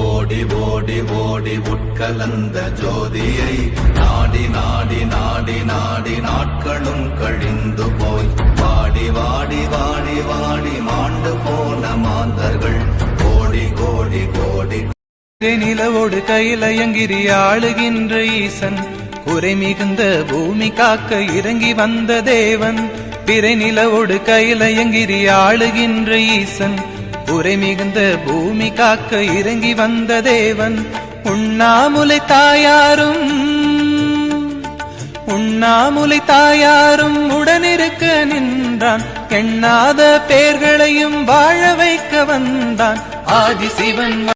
ஓடி ஓடி ஓடி உட்கலந்த ஜோதியை நாடி நாடி நாடி நாடி நாட்களும் கழிந்து போய் வாடி வாடி வாடி வாடி மாண்டு போன மாந்தர்கள் கோடி கோடி கோடி. நிலவோடு கையிலயங்கிரி ஆளுகின்ற ஈசன் குறை மிகுந்த பூமி காக்க இறங்கி வந்த தேவன். பிறை நிலவோடு கையிலயங்கிரி ஆளுகின்ற ஈசன் குறை மிகுந்த பூமி காக்க இறங்கி வந்த தேவன். உண்ணாமுலை தாயாரும் உடனிருக்க நின்றான். எண்ணாத பேர்களையும் வாழ வைக்க வந்தான் ஆதிசிவன்.